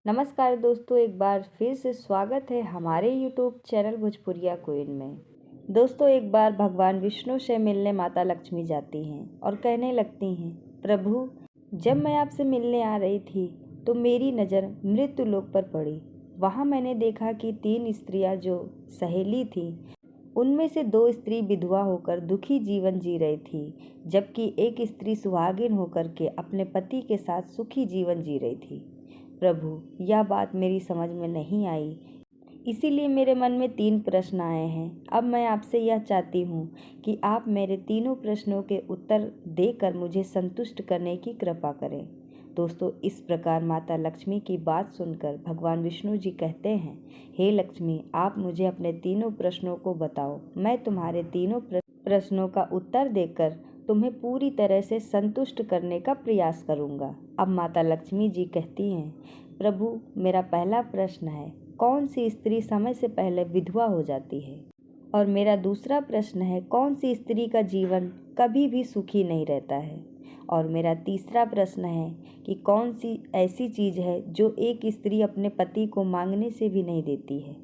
नमस्कार दोस्तों, एक बार फिर से स्वागत है हमारे YouTube चैनल भोजपुरिया क्वीन में। दोस्तों, एक बार भगवान विष्णु से मिलने माता लक्ष्मी जाती हैं और कहने लगती हैं, प्रभु, जब मैं आपसे मिलने आ रही थी तो मेरी नज़र मृत्यु लोक पर पड़ी। वहाँ मैंने देखा कि 3 स्त्रियाँ जो सहेली थी, उनमें से 2 स्त्री विधवा होकर दुखी जीवन जी रही थी, जबकि एक स्त्री सुहागिन होकर के अपने पति के साथ सुखी जीवन जी रही थी। प्रभु, यह बात मेरी समझ में नहीं आई, इसीलिए मेरे मन में 3 प्रश्न आए हैं। अब मैं आपसे यह चाहती हूँ कि आप मेरे तीनों प्रश्नों के उत्तर देकर मुझे संतुष्ट करने की कृपा करें। दोस्तों, इस प्रकार माता लक्ष्मी की बात सुनकर भगवान विष्णु जी कहते हैं, हे लक्ष्मी, आप मुझे अपने तीनों प्रश्नों को बताओ। मैं तुम्हारे तीनों प्रश्नों का उत्तर देकर तुम्हें पूरी तरह से संतुष्ट करने का प्रयास करूंगा। अब माता लक्ष्मी जी कहती हैं, प्रभु, मेरा पहला प्रश्न है, कौन सी स्त्री समय से पहले विधवा हो जाती है? और मेरा दूसरा प्रश्न है, कौन सी स्त्री का जीवन कभी भी सुखी नहीं रहता है? और मेरा तीसरा प्रश्न है कि कौन सी ऐसी चीज़ है जो एक स्त्री अपने पति को मांगने से भी नहीं देती है?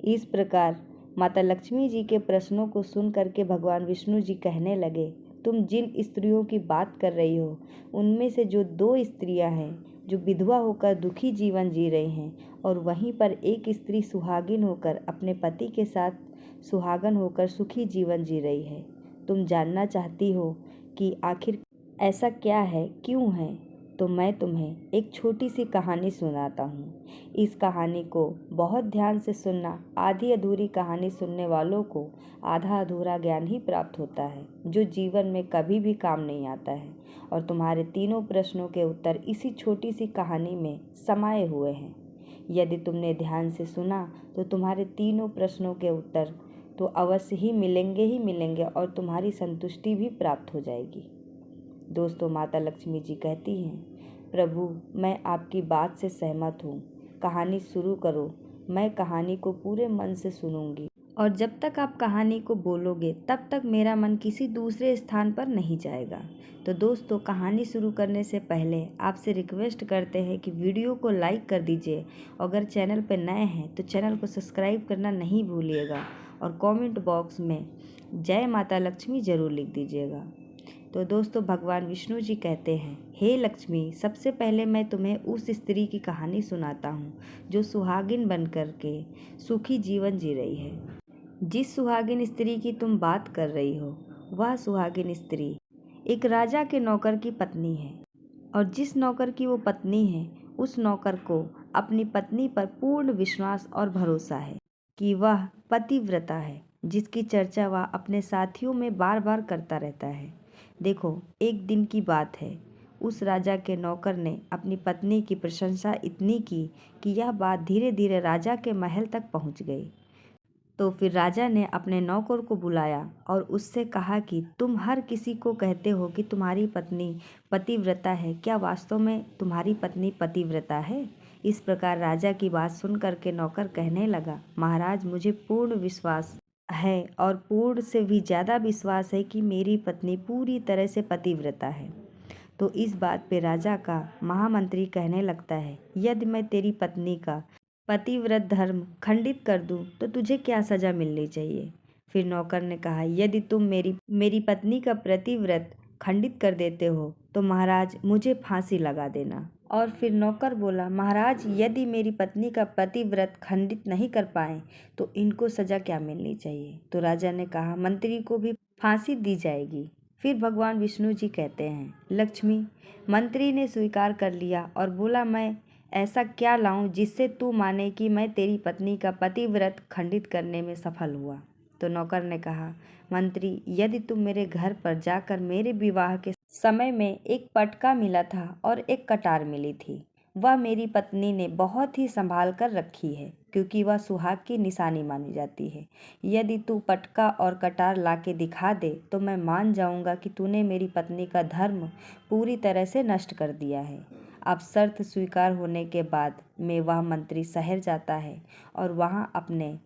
इस प्रकार माता लक्ष्मी जी के प्रश्नों को सुन करके भगवान विष्णु जी कहने लगे, तुम जिन स्त्रियों की बात कर रही हो, उनमें से जो 2 स्त्रियां हैं जो विधवा होकर दुखी जीवन जी रही हैं, और वहीं पर एक स्त्री सुहागिन होकर अपने पति के साथ सुहागन होकर सुखी जीवन जी रही है। तुम जानना चाहती हो कि आखिर ऐसा क्या है, क्यों है? तो मैं तुम्हें एक छोटी सी कहानी सुनाता हूँ। इस कहानी को बहुत ध्यान से सुनना। आधी अधूरी कहानी सुनने वालों को आधा अधूरा ज्ञान ही प्राप्त होता है, जो जीवन में कभी भी काम नहीं आता है। और तुम्हारे तीनों प्रश्नों के उत्तर इसी छोटी सी कहानी में समाये हुए हैं। यदि तुमने ध्यान से सुना तो तुम्हारे तीनों प्रश्नों के उत्तर तो अवश्य ही मिलेंगे और तुम्हारी संतुष्टि भी प्राप्त हो जाएगी। दोस्तों, माता लक्ष्मी जी कहती हैं, प्रभु, मैं आपकी बात से सहमत हूँ। कहानी शुरू करो। मैं कहानी को पूरे मन से सुनूंगी, और जब तक आप कहानी को बोलोगे तब तक मेरा मन किसी दूसरे स्थान पर नहीं जाएगा। तो दोस्तों, कहानी शुरू करने से पहले आपसे रिक्वेस्ट करते हैं कि वीडियो को लाइक कर दीजिए। अगर चैनल पर नए हैं तो चैनल को सब्सक्राइब करना नहीं भूलिएगा, और कमेंट बॉक्स में जय माता लक्ष्मी ज़रूर लिख दीजिएगा। तो दोस्तों, भगवान विष्णु जी कहते हैं, हे लक्ष्मी, सबसे पहले मैं तुम्हें उस स्त्री की कहानी सुनाता हूँ जो सुहागिन बनकर के सुखी जीवन जी रही है। जिस सुहागिन स्त्री की तुम बात कर रही हो, वह सुहागिन स्त्री एक राजा के नौकर की पत्नी है। और जिस नौकर की वो पत्नी है, उस नौकर को अपनी पत्नी पर पूर्ण विश्वास और भरोसा है कि वह पतिव्रता है, जिसकी चर्चा वह अपने साथियों में बार बार करता रहता है। देखो, एक दिन की बात है, उस राजा के नौकर ने अपनी पत्नी की प्रशंसा इतनी की कि यह बात धीरे धीरे राजा के महल तक पहुंच गई। तो फिर राजा ने अपने नौकर को बुलाया और उससे कहा कि तुम हर किसी को कहते हो कि तुम्हारी पत्नी पतिव्रता है, क्या वास्तव में तुम्हारी पत्नी पतिव्रता है? इस प्रकार राजा की बात सुन कर के नौकर कहने लगा, महाराज, मुझे पूर्ण विश्वास है, और पूर्ण से भी ज़्यादा विश्वास है कि मेरी पत्नी पूरी तरह से पतिव्रता है। तो इस बात पे राजा का महामंत्री कहने लगता है, यदि मैं तेरी पत्नी का पतिव्रत धर्म खंडित कर दूं तो तुझे क्या सजा मिलनी चाहिए? फिर नौकर ने कहा, यदि तुम मेरी पत्नी का प्रतिव्रत खंडित कर देते हो तो महाराज, मुझे फांसी लगा देना। और फिर नौकर बोला, महाराज, यदि मेरी पत्नी का पतिव्रत खंडित नहीं कर पाए तो इनको सजा क्या मिलनी चाहिए? तो राजा ने कहा, मंत्री को भी फांसी दी जाएगी। फिर भगवान विष्णु जी कहते हैं, लक्ष्मी, मंत्री ने स्वीकार कर लिया और बोला, मैं ऐसा क्या लाऊं जिससे तू माने कि मैं तेरी पत्नी का पतिव्रत खंडित करने में सफल हुआ? तो नौकर ने कहा, मंत्री, यदि तुम मेरे घर पर जाकर मेरे विवाह के समय में एक पटका मिला था और एक कटार मिली थी, वह मेरी पत्नी ने बहुत ही संभाल कर रखी है, क्योंकि वह सुहाग की निशानी मानी जाती है। यदि तू पटका और कटार लाके दिखा दे तो मैं मान जाऊंगा कि तूने मेरी पत्नी का धर्म पूरी तरह से नष्ट कर दिया है। अब शर्त स्वीकार होने के बाद में वह मंत्री शहर जाता है, और वहाँ अपने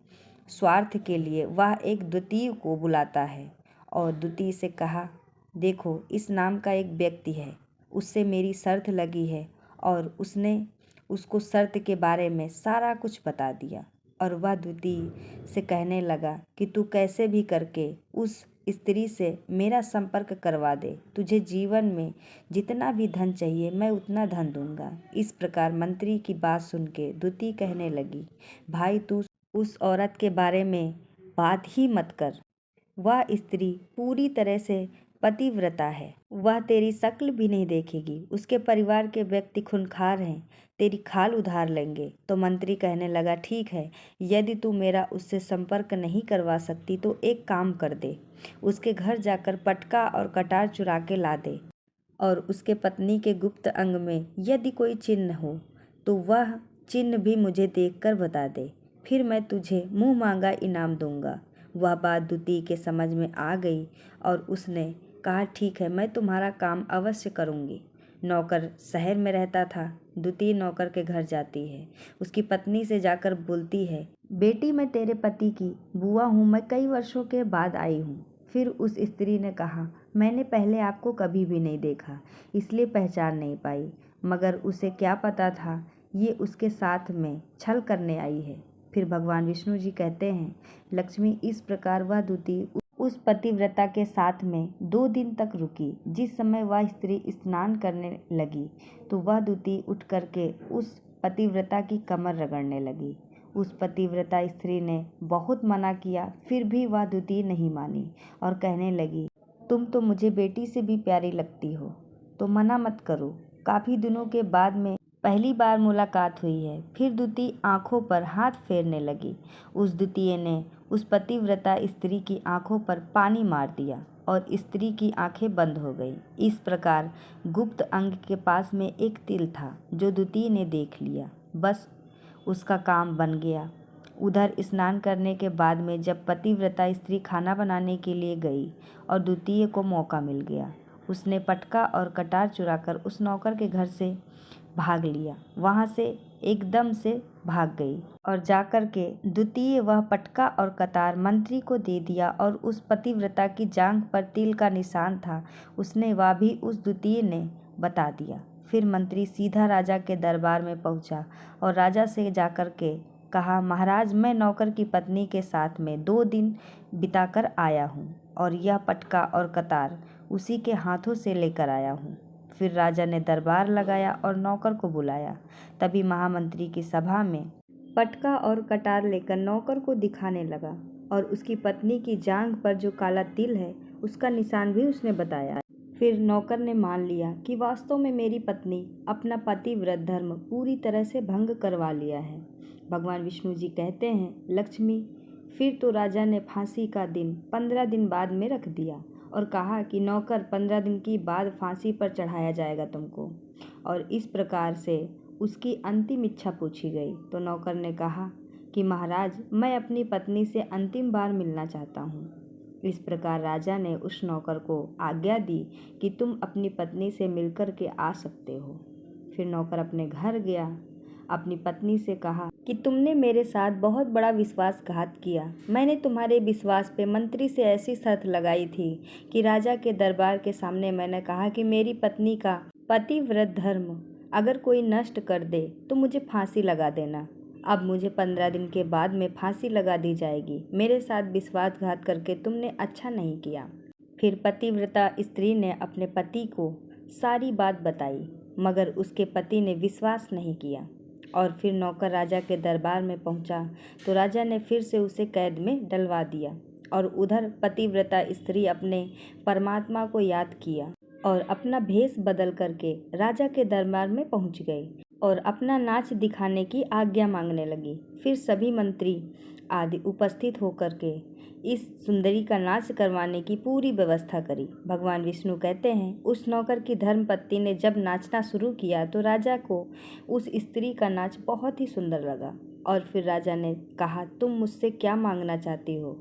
स्वार्थ के लिए वह एक द्वितीय को बुलाता है, और द्वितीय से कहा, देखो, इस नाम का एक व्यक्ति है, उससे मेरी शर्त लगी है, और उसने उसको शर्त के बारे में सारा कुछ बता दिया और वह द्वितीय से कहने लगा कि तू कैसे भी करके उस स्त्री से मेरा संपर्क करवा दे। तुझे जीवन में जितना भी धन चाहिए मैं उतना धन दूंगा। इस प्रकार मंत्री की बात सुन के द्वितीय कहने लगी, भाई तू उस औरत के बारे में बात ही मत कर। वह स्त्री पूरी तरह से पतिव्रता है। वह तेरी शक्ल भी नहीं देखेगी। उसके परिवार के व्यक्ति खूंखार हैं, तेरी खाल उधार लेंगे। तो मंत्री कहने लगा, ठीक है, यदि तू मेरा उससे संपर्क नहीं करवा सकती तो एक काम कर दे, उसके घर जाकर पटका और कटार चुरा के ला दे और उसके पत्नी के गुप्त अंग में यदि कोई चिन्ह हो तो वह चिन्ह भी मुझे देखकर बता दे, फिर मैं तुझे मुंह मांगा इनाम दूंगा। वह बात द्वितीय के समझ में आ गई और उसने कहा, ठीक है, मैं तुम्हारा काम अवश्य करूंगी। नौकर शहर में रहता था। द्वितीय नौकर के घर जाती है। उसकी पत्नी से जाकर बोलती है, बेटी मैं तेरे पति की बुआ हूँ, मैं कई वर्षों के बाद आई हूँ। फिर उस स्त्री ने कहा, मैंने पहले आपको कभी भी नहीं देखा, इसलिए पहचान नहीं पाई। मगर उसे क्या पता था ये उसके साथ में छल करने आई है। फिर भगवान विष्णु जी कहते हैं, लक्ष्मी इस प्रकार वह द्वितीय उस पतिव्रता के साथ में 2 दिन तक रुकी। जिस समय वह स्त्री स्नान करने लगी तो वह द्वितीय उठ करके उस पतिव्रता की कमर रगड़ने लगी। उस पतिव्रता स्त्री ने बहुत मना किया, फिर भी वह द्वितीय नहीं मानी और कहने लगी, तुम तो मुझे बेटी से भी प्यारी लगती हो, तो मना मत करो। काफ़ी दिनों के बाद में पहली बार मुलाकात हुई है। फिर द्वितीय आंखों पर हाथ फेरने लगी। उस द्वितीय ने उस पतिव्रता स्त्री की आंखों पर पानी मार दिया और स्त्री की आंखें बंद हो गई। इस प्रकार गुप्त अंग के पास में एक तिल था जो द्वितीय ने देख लिया। बस उसका काम बन गया। उधर स्नान करने के बाद में जब पतिव्रता स्त्री खाना बनाने के लिए गई और द्वितीय को मौका मिल गया, उसने पटका और कटार चुराकर उस नौकर के घर से भाग लिया। वहाँ से एकदम से भाग गई और जाकर के द्वितीय वह पटका और कतार मंत्री को दे दिया और उस पतिव्रता की जांघ पर तिल का निशान था, उसने वह भी उस द्वितीय ने बता दिया। फिर मंत्री सीधा राजा के दरबार में पहुंचा और राजा से जाकर के कहा, महाराज मैं नौकर की पत्नी के साथ में 2 दिन बिताकर आया हूँ और यह पटका और कतार उसी के हाथों से लेकर आया हूँ। फिर राजा ने दरबार लगाया और नौकर को बुलाया। तभी महामंत्री की सभा में पटका और कटार लेकर नौकर को दिखाने लगा और उसकी पत्नी की जांघ पर जो काला तिल है उसका निशान भी उसने बताया। फिर नौकर ने मान लिया कि वास्तव में मेरी पत्नी अपना पतिव्रत धर्म पूरी तरह से भंग करवा लिया है। भगवान विष्णु जी कहते हैं, लक्ष्मी फिर तो राजा ने फांसी का दिन 15 दिन बाद में रख दिया और कहा कि नौकर 15 दिन की बाद फांसी पर चढ़ाया जाएगा तुमको। और इस प्रकार से उसकी अंतिम इच्छा पूछी गई तो नौकर ने कहा कि महाराज मैं अपनी पत्नी से अंतिम बार मिलना चाहता हूँ। इस प्रकार राजा ने उस नौकर को आज्ञा दी कि तुम अपनी पत्नी से मिलकर के आ सकते हो। फिर नौकर अपने घर गया, अपनी पत्नी से कहा कि तुमने मेरे साथ बहुत बड़ा विश्वासघात किया। मैंने तुम्हारे विश्वास पे मंत्री से ऐसी शर्त लगाई थी कि राजा के दरबार के सामने मैंने कहा कि मेरी पत्नी का पतिव्रत धर्म अगर कोई नष्ट कर दे तो मुझे फांसी लगा देना। अब मुझे 15 दिन के बाद में फांसी लगा दी जाएगी। मेरे साथ विश्वासघात करके तुमने अच्छा नहीं किया। फिर पतिव्रता स्त्री ने अपने पति को सारी बात बताई, मगर उसके पति ने विश्वास नहीं किया। और फिर नौकर राजा के दरबार में पहुंचा तो राजा ने फिर से उसे कैद में डलवा दिया। और उधर पतिव्रता स्त्री अपने परमात्मा को याद किया और अपना भेष बदल करके राजा के दरबार में पहुंच गई और अपना नाच दिखाने की आज्ञा मांगने लगी। फिर सभी मंत्री आदि उपस्थित होकर के इस सुंदरी का नाच करवाने की पूरी व्यवस्था करी। भगवान विष्णु कहते हैं, उस नौकर की धर्मपत्नी ने जब नाचना शुरू किया तो राजा को उस स्त्री का नाच बहुत ही सुंदर लगा। और फिर राजा ने कहा, तुम मुझसे क्या मांगना चाहती हो?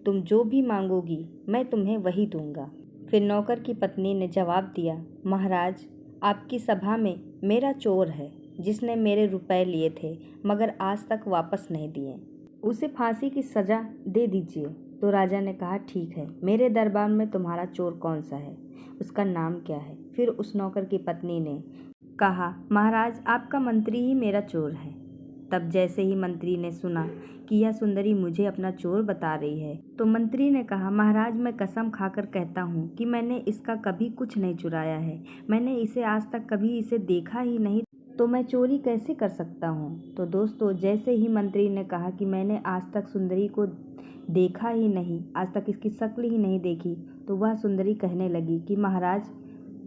तुम जो भी मांगोगी मैं तुम्हें वही दूंगा। फिर नौकर की पत्नी ने जवाब दिया, महाराज आपकी सभा में मेरा चोर है जिसने मेरे रुपए लिए थे मगर आज तक वापस नहीं दिए, उसे फांसी की सज़ा दे दीजिए। तो राजा ने कहा, ठीक है, मेरे दरबार में तुम्हारा चोर कौन सा है, उसका नाम क्या है? फिर उस नौकर की पत्नी ने कहा, महाराज आपका मंत्री ही मेरा चोर है। तब जैसे ही मंत्री ने सुना कि यह सुंदरी मुझे अपना चोर बता रही है, तो मंत्री ने कहा, महाराज मैं कसम खाकर कहता हूँ कि मैंने इसका कभी कुछ नहीं चुराया है। मैंने इसे आज तक कभी इसे देखा ही नहीं, तो मैं चोरी कैसे कर सकता हूँ। तो दोस्तों, जैसे ही मंत्री ने कहा कि मैंने आज तक सुंदरी को देखा ही नहीं, आज तक इसकी शक्ल ही नहीं देखी, तो वह सुंदरी कहने लगी कि महाराज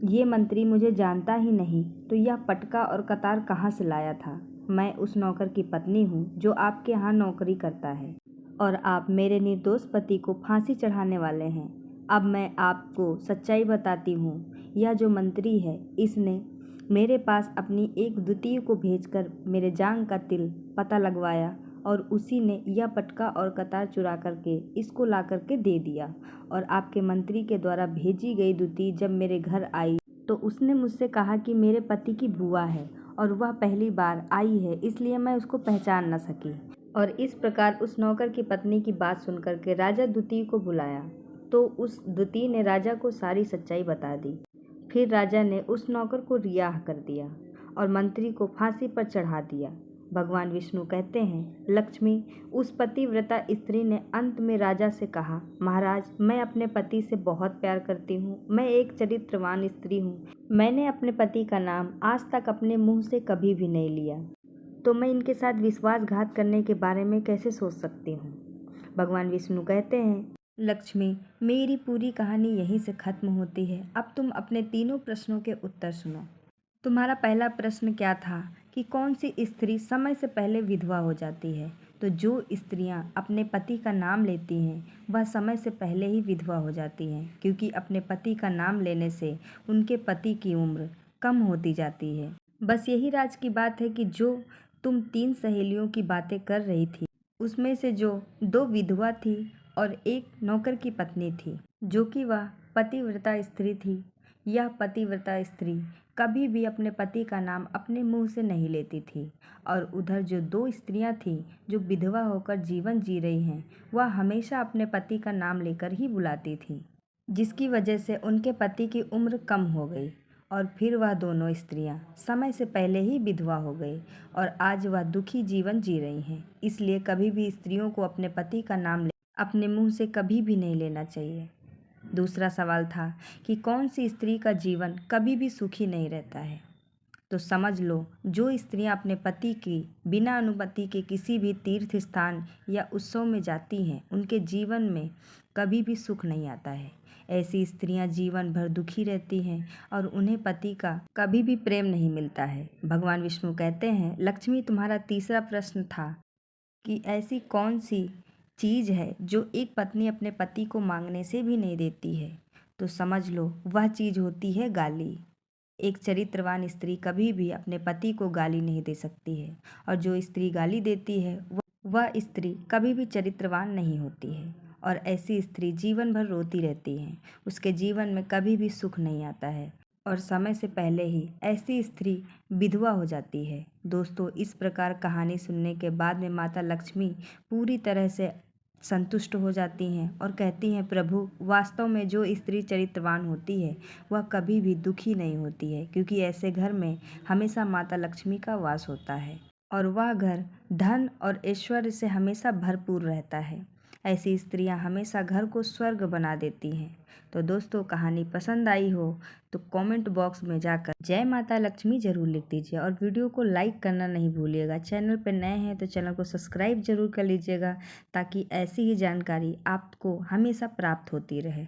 ये मंत्री मुझे जानता ही नहीं, तो यह पटका और कतार कहाँ से लाया था। मैं उस नौकर की पत्नी हूँ जो आपके यहाँ नौकरी करता है और आप मेरे निर्दोष पति को फांसी चढ़ाने वाले हैं। अब मैं आपको सच्चाई बताती हूँ। यह जो मंत्री है, इसने मेरे पास अपनी एक द्वितीय को भेजकर मेरे जांग का तिल पता लगवाया और उसी ने यह पटका और कतार चुरा करके इसको ला करके दे दिया। और आपके मंत्री के द्वारा भेजी गई द्वितीय जब मेरे घर आई, तो उसने मुझसे कहा कि मेरे पति की बुआ है और वह पहली बार आई है, इसलिए मैं उसको पहचान न सकी। और इस प्रकार उस नौकर की पत्नी की बात सुनकर के राजा द्वितीय को बुलाया, तो उस द्वितीय ने राजा को सारी सच्चाई बता दी। फिर राजा ने उस नौकर को रिहा कर दिया और मंत्री को फांसी पर चढ़ा दिया। भगवान विष्णु कहते हैं, लक्ष्मी उस पतिव्रता स्त्री ने अंत में राजा से कहा, महाराज मैं अपने पति से बहुत प्यार करती हूँ। मैं एक चरित्रवान स्त्री हूँ। मैंने अपने पति का नाम आज तक अपने मुंह से कभी भी नहीं लिया, तो मैं इनके साथ विश्वासघात करने के बारे में कैसे सोच सकती हूँ। भगवान विष्णु कहते हैं, लक्ष्मी मेरी पूरी कहानी यहीं से खत्म होती है। अब तुम अपने तीनों प्रश्नों के उत्तर सुनो। तुम्हारा पहला प्रश्न क्या था कि कौन सी स्त्री समय से पहले विधवा हो जाती है। तो जो स्त्रियां अपने पति का नाम लेती हैं वह समय से पहले ही विधवा हो जाती हैं, क्योंकि अपने पति का नाम लेने से उनके पति की उम्र कम होती जाती है। बस यही राज की बात है कि जो तुम 3 सहेलियों की बातें कर रही थी, उसमें से जो 2 विधवा थी और एक नौकर की पत्नी थी, जो कि वह पतिव्रता स्त्री थी, यह पतिव्रता स्त्री कभी भी अपने पति का नाम अपने मुंह से नहीं लेती थी। और उधर जो 2 स्त्रियां थीं जो विधवा होकर जीवन जी रही हैं, वह हमेशा अपने पति का नाम लेकर ही बुलाती थी, जिसकी वजह से उनके पति की उम्र कम हो गई और फिर वह दोनों स्त्रियां समय से पहले ही विधवा हो गई और आज वह दुखी जीवन जी रही हैं। इसलिए कभी भी स्त्रियों को अपने पति का नाम अपने मुंह से कभी भी नहीं लेना चाहिए। दूसरा सवाल था कि कौन सी स्त्री का जीवन कभी भी सुखी नहीं रहता है। तो समझ लो, जो स्त्रियां अपने पति की बिना अनुमति के किसी भी तीर्थ स्थान या उत्सव में जाती हैं, उनके जीवन में कभी भी सुख नहीं आता है। ऐसी स्त्रियां जीवन भर दुखी रहती हैं और उन्हें पति का कभी भी प्रेम नहीं मिलता है। भगवान विष्णु कहते हैं, लक्ष्मी तुम्हारा तीसरा प्रश्न था कि ऐसी कौन सी चीज़ है जो एक पत्नी अपने पति को मांगने से भी नहीं देती है। तो समझ लो, वह चीज़ होती है गाली। एक चरित्रवान स्त्री कभी भी अपने पति को गाली नहीं दे सकती है और जो स्त्री गाली देती है वह स्त्री कभी भी चरित्रवान नहीं होती है और ऐसी स्त्री जीवन भर रोती रहती है। उसके जीवन में कभी भी सुख नहीं आता है और समय से पहले ही ऐसी स्त्री विधवा हो जाती है। दोस्तों, इस प्रकार कहानी सुनने के बाद में माता लक्ष्मी पूरी तरह से संतुष्ट हो जाती हैं और कहती हैं, प्रभु वास्तव में जो स्त्री चरित्रवान होती है वह कभी भी दुखी नहीं होती है, क्योंकि ऐसे घर में हमेशा माता लक्ष्मी का वास होता है और वह घर धन और ऐश्वर्य से हमेशा भरपूर रहता है। ऐसी स्त्रियां हमेशा घर को स्वर्ग बना देती हैं। तो दोस्तों, कहानी पसंद आई हो तो कमेंट बॉक्स में जाकर जय माता लक्ष्मी जरूर लिख दीजिए और वीडियो को लाइक करना नहीं भूलिएगा। चैनल पर नए हैं तो चैनल को सब्सक्राइब जरूर कर लीजिएगा, ताकि ऐसी ही जानकारी आपको हमेशा प्राप्त होती रहे।